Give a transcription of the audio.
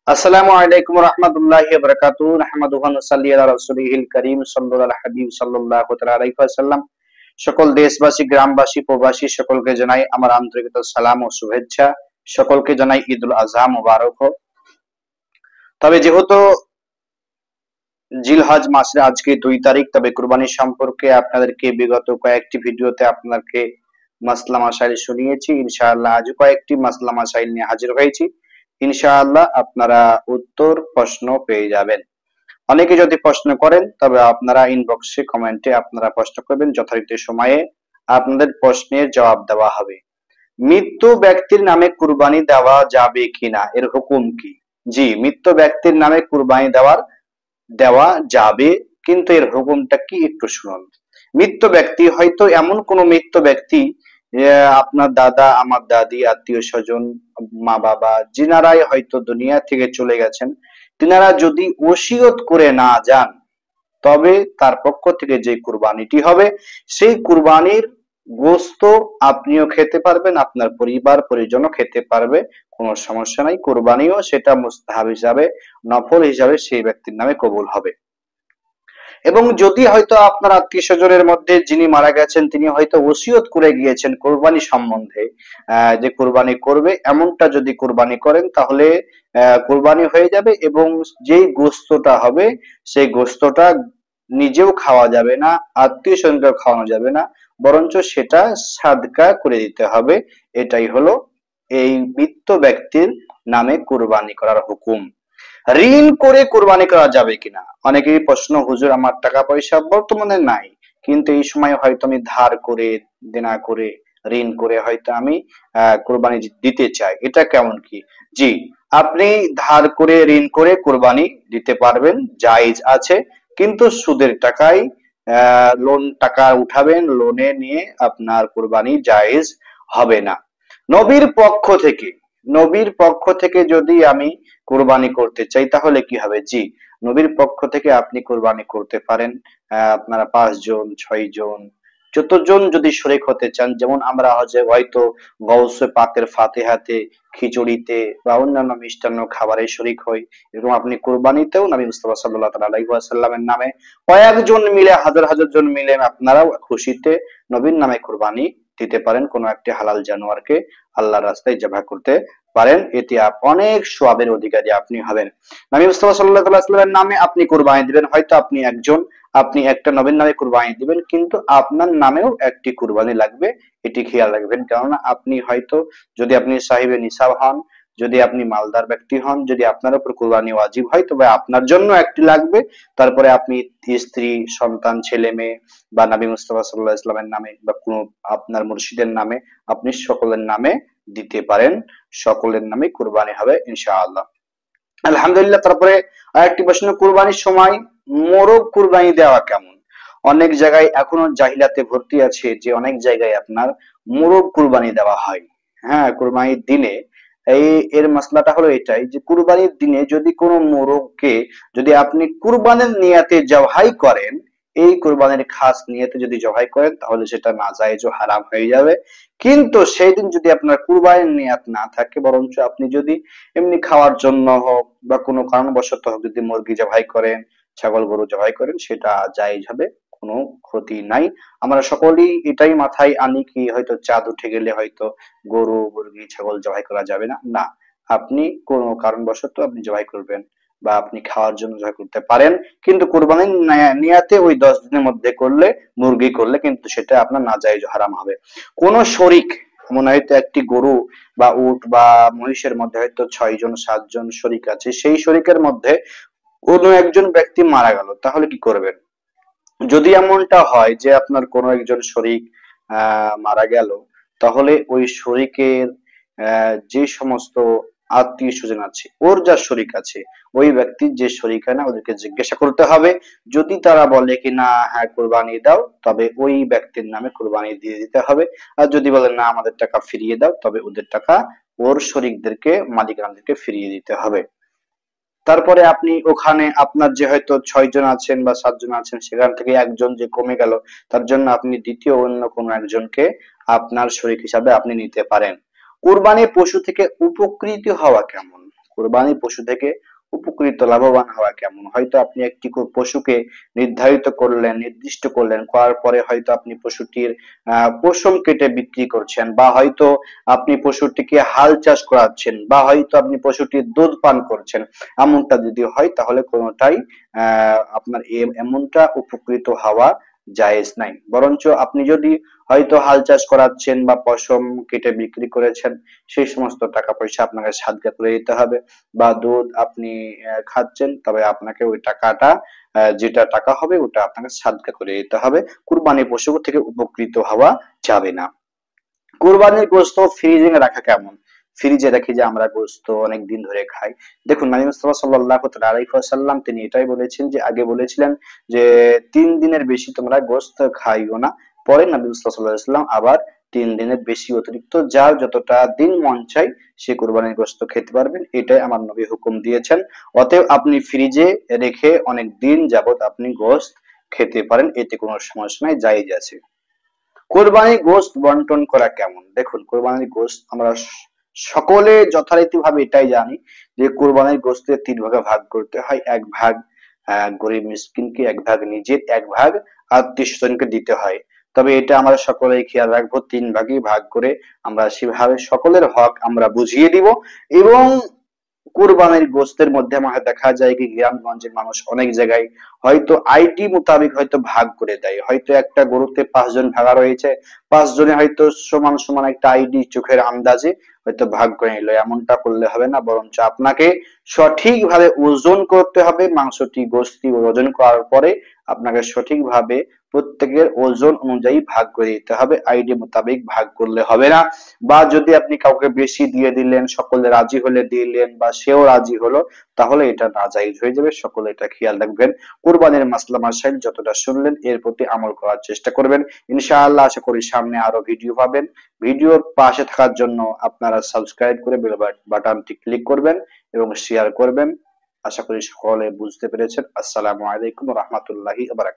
আসসালামু আলাইকুম রাহমাতুল্লাহি ওয়া বারাকাতুহু নাহমাদুহু ওয়া নুসাল্লি আলা রাসূলিহিল কারীম সাল্লাল্লাহু আলা হাবিব সাল্লাল্লাহু তাআলা আলাইহি ওয়াসাল্লাম। সকল দেশবাসী, গ্রামবাসী, প্রবাসী সকলকে জানাই আমার আন্তরিক সালাম ও শুভেচ্ছা। সকলকে জানাই ঈদুল আযহা মুবারক হোক। তবে যেহেতু জিলহজ মাসের আজকে ২ তারিখ, তবে কুরবানি সম্পর্কে আপনাদেরকে বিগত কয়েকটি ভিডিওতে আপনাদেরকে মাসলা মাসাইল শুনিয়েছি। ইনশাআল্লাহ আজও কয়েকটি মাসলা মাসাইল নিয়ে হাজির হয়েছি। ইনশাআল্লাহ আপনারা উত্তর প্রশ্ন পেয়ে যাবেন। অনেকে যদি প্রশ্ন করেন তবে আপনারা ইনবক্সে কমেন্টে আপনারা প্রশ্ন করবেন, যথারীতি সময়ে আপনাদের প্রশ্নের জবাব দেওয়া হবে। মৃত্যু ব্যক্তির নামে কুরবানি দেওয়া যাবে কিনা, এর হুকুম কি? জি, মৃত্যু ব্যক্তির নামে কুরবানি দেওয়া যাবে, কিন্তু এর হুকুমটা কি একটু শুনুন। মৃত্যু ব্যক্তি হয়তো এমন কোন মৃত্যু ব্যক্তি, আপনার দাদা, আমার দাদি, আত্মীয় স্বজন, মা বাবা যিনারাই হয়তো দুনিয়া থেকে চলে গেছেন, তিনারা যদি ওসিয়ত করে না যান, তবে তার পক্ষ থেকে যে কুরবানিটি হবে সেই কুরবানির গোশত আপনিও খেতে পারবেন, আপনার পরিবার পরিজনও খেতে পারবে, কোনো সমস্যা নাই। কুরবানিও সেটা মুস্তাহাব হিসাবে, নফল হিসাবে সেই ব্যক্তির নামে কবুল হবে। এবং যদি হয়তো আপনার আত্মীয় স্বজনের মধ্যে যিনি মারা গেছেন তিনি হয়তো ওসিয়ত করে গিয়েছেন কোরবানি সম্বন্ধে, যে কোরবানি করবে, এমনটা যদি কোরবানি করেন তাহলে কোরবানি হয়ে যাবে, এবং যেই গোস্তটা হবে সেই গোস্তটা নিজেও খাওয়া যাবে না, আত্মীয় স্বজনকেও খাওয়ানো যাবে না, বরঞ্চ সেটা সাদকা করে দিতে হবে। এটাই হলো এই মৃত ব্যক্তির নামে কোরবানি করার হুকুম। ঋণ করে কোরবানি করা যাবে কিনা, অনেকেরই প্রশ্ন। হুজুর, আমার টাকা পয়সা বর্তমানে নাই, কিন্তু এই সময় হয়তো আমি ধার করে, দেনা করে, ঋণ করে হয়তো আমি কোরবানি দিতে চাই, এটা কেমন কি? জি, আপনি ধার করে, ঋণ করে কোরবানি দিতে পারবেন, জায়েজ আছে, কিন্তু সুদের টাকায় লোন টাকা উঠাবেন, লোনে নিয়ে আপনার কোরবানি জায়েজ হবে না। নবীর পক্ষ থেকে, নবীর পক্ষ থেকে যদি আমি কোরবানি করতে চাই তাহলে কি হবে? জি, নবীর পক্ষ থেকে আপনি কোরবানি করতে পারেন। আপনারা ৫ জন, ৬ জন, যতজন যদি শরীক হতে চান, যেমন আমরা হয়তো গৌসে পাকের ফাতিহাতে, খিচুড়িতে বা অন্যান্য মিষ্টান্ন খাবারে শরীক হই, এরকম আপনি কোরবানিতেও নবী মুস্তাফা সাল্লাল্লাহু তাআলা আলাইহি ওয়াসাল্লামের নামে কয়েকজন মিলে, হাজার হাজার জন মিলে আপনারাও খুশিতে নবীর নামে কোরবানি দিতে পারেন। কোনো একটি হালাল জানোয়ারকে আল্লাহর রাস্তায় জবাহ করতে পারেন, এতে অনেক সওয়াবের অধিকারী আপনি হবেন। নবী মুস্তাফা সাল্লাল্লাহু আলাইহি ওয়াসাল্লামের নামে আপনি কুরবানি দিবেন, হয়তো আপনি একজন, আপনি একটা নবীর নামে কুরবানি দিবেন, কিন্তু আপনার নামেও একটি কুরবানি লাগবে, এটি খেয়াল রাখবেন। কেননা আপনি হয়তো, যদি আপনি সাহিবে নিসাব হন, যদি আপনি মালদার ব্যক্তি হন, যদি আপনার উপর কুরবানি ওয়াজিব হয়, তবে আপনার জন্য একটি লাগবে। তারপরে আপনি স্ত্রী, সন্তান, ছেলে মেয়ে বা নবী মুস্তাফা সাল্লাল্লাহু আলাইহি ওয়াসাল্লামের নামে বা কোনো আপনার মুর্শিদের নামে, আপনি সকলের নামে দিতে পারেন। সকলের নামে কুরবানি হবে ইনশাআল্লাহ। আলহামদুলিল্লাহ। তারপরে আরেকটি প্রশ্ন, কুরবানির সময় মোরগ কুরবানি দেওয়া কেমন? অনেক জায়গায় এখনো জাহিলাতে ভর্তি আছে যে অনেক জায়গায় আপনার মোরগ কুরবানি দেওয়া হয়। হ্যাঁ, কুরবানির দিনে এর মাসলাটা হলো এটাই যে কুরবানির দিনে যদি কোনো মোরগকে যদি আপনি কুরবানির নিয়াতে জবাই করেন, এই কুরবানির খাস নিয়তে যদি জবাই করেন তাহলে সেটা নাজায়েজ ও হারাম হয়ে যাবে। কিন্তু সেই দিন যদি আপনার কুরবানির নিয়াত না থাকে, বরঞ্চ আপনি যদি এমনি খাওয়ার জন্য হোক বা কোনো কারণবশত হোক যদি মুরগি জবাই করেন, ছাগল গরু জবাই করেন, সেটা জায়েজ হবে, কোনো ক্ষতি নাই। আমরা সকলেই এটাই মাথায় আনি কি হয়তো চাঁদ উঠে গেলে হয়তো গরু, মুরগি, ছাগল জবাই করা যাবে না। না, আপনি কোনো কারণবশত আপনি জবাই করবেন বা আপনি খাওয়ার জন্য জবাই করতে পারেন, কিন্তু কোরবানির নিয়াতে ওই 10 দিনের মধ্যে করলে, মুরগি করলে কিন্তু সেটা আপনার নাজায়েজ হারাম হবে। কোন শরিক, মনে হয়তো একটি গরু বা উট বা মহিষের মধ্যে হয়তো ৬ জন ৭ জন শরিক আছে, সেই শরিকের মধ্যে কোনো একজন ব্যক্তি মারা গেল, তাহলে কি করবেন? যদি এমনটা হয় যে আপনার কোনো একজন শরিক মারা গেল, তাহলে ওই শরিকের যে সমস্ত আত্মীয় স্বজন আছে, ওর যা শরিক আছে, ওই ব্যক্তির যে শরিক হয় না, ওদেরকে জিজ্ঞাসা করতে হবে। যদি তারা বলে কি না হ্যাঁ কোরবানি দাও, তবে ওই ব্যক্তির নামে কোরবানি দিয়ে দিতে হবে। আর যদি বলে না আমাদের টাকা ফিরিয়ে দাও, তবে ওদের টাকা ওর শরিকদেরকে, মালিকানদেরকে ফিরিয়ে দিতে হবে। তারপরে আপনি ওখানে আপনার যে হয়তো ৬ জন আছেন বা ৭ জন আছেন, সেখান থেকে একজন যে কমে গেল, তার জন্য আপনি দ্বিতীয় অন্য কোনো একজনকে আপনার শরীক হিসাবে আপনি নিতে পারেন। কুরবানি পশু থেকে উপকৃত হওয়া কেমন? কুরবানি পশু থেকে উপকৃত লাভবান হওয়া কেমন। হয়তো আপনি একটি পশুকে নির্দিষ্ট করলেন, করার পরে হয়তো আপনি পশুটির পশম কেটে বিক্রি করছেন, বা হয়তো আপনি পশুটিকে হাল চাষ করাচ্ছেন, বা হয়তো আপনি পশুটির দুধ পান করছেন। এমনটা যদি হয় তাহলে কোনোটাই আপনার এমনটা উপকৃত হওয়া জায়েজ নাই। বরঞ্চ আপনি যদি হয়তো হাল চাষ করাচ্ছেন বা পশম কেটে বিক্রি করেছেন, সেই সমস্ত টাকা পয়সা আপনাকে সাদকা করে দিতে হবে। বা দুধ আপনি খাচ্ছেন, তবে আপনাকে ওই টাকাটা যেটা টাকা হবে ওটা আপনাকে সাদকা করে দিতে হবে। কুরবানি পশু থেকে উপকৃত হওয়া যাবে না। কুরবানির গোশত ফ্রিজিং এ রাখা কেমন? ফ্রিজে রেখে যে আমরা গোশত অনেক দিন ধরে খাই। দেখুন, নবী মুস্তাফা সাল্লাল্লাহু তাআলা আলাইহি ওয়াসাল্লাম তিনি এটাই বলেছেন, যে আগে বলেছিলেন যে ৩ দিনের বেশি তোমরা গোশত খাইও না। পরে নবী মুস্তাফা সাল্লাল্লাহু আলাইহি ওয়াসাল্লাম আবার ৩ দিনের বেশি অতিরিক্ত যার যতটা দিন মন চাই সে কুরবানির গোশত খেতে পারবেন। এটাই আমার নবী হুকুম দিয়েছেন। অতএব আপনি ফ্রিজে রেখে অনেক দিন যাবত আপনি গোশত খেতে পারেন। এতে কোনো সমস্যা নাই, জায়েজ আছে। কোরবানির গোশত বন্টন করা কেমন? দেখুন, কোরবানির গোশত আমরা সকলে যথারীতিভাবে এটাই জানি যে কোরবানির গোশতের ৩ ভাগে ভাগ করতে হয়। ১ ভাগ গরিব মিসকিনকে, ১ ভাগ নিজের, ১ ভাগ আত্মীয়স্বজনকে দিতে হয়। তবে এটা আমরা সকলেই খেয়াল রাখবো, ৩ ভাগই ভাগ করে আমরা সেভাবে সকলের হক আমরা বুঝিয়ে দিব। এবং কুরবানির গোশতের মধ্যে আমার দেখা যায় কি গ্রামগঞ্জের মানুষ অনেক জায়গায় হয়তো আইডি মোতাবেক হয়তো ভাগ করে দেয়। হয়তো একটা গরুতে ৫ জন ভাগা রয়েছে, ৫ জনে হয়তো সমান সমান একটা আইডি চোখের আন্দাজে হয়তো ভাগ করে নিল। এমনটা করলে হবে না, বরঞ্চ আপনাকে সঠিকভাবে ওজন করতে হবে। মাংসটি গোশতটি ওজন করার পরে আপনাকে সঠিকভাবে প্রত্যেকের ওজন অনুযায়ী ভাগ করে দিতে হবে, আইডি মোতাবেক ভাগ করলে হবে না। বা যদি আপনি কাউকে বেশি দিয়ে দিলেন, সকলে রাজি হলে দিলেন বা সেও রাজি হলো, তাহলে এটা নাজায়েজ হয়ে যাবে। সকলে এটা খেয়াল রাখবেন। কুরবানির মাসলা মাসাইল যতটা শুনলেন এর প্রতি আমল করার চেষ্টা করবেন। ইনশাআল্লাহ আশা করি সামনে আরো ভিডিও পাবেন। ভিডিওর পাশে থাকার জন্য আপনারা সাবস্ক্রাইব করে বেল বাটনটি ক্লিক করবেন এবং শেয়ার করবেন। আশা করি সকলে বুঝতে পেরেছেন। আসসালামু আলাইকুম ওয়া রাহমাতুল্লাহি ওয়া বারাকাতুহু।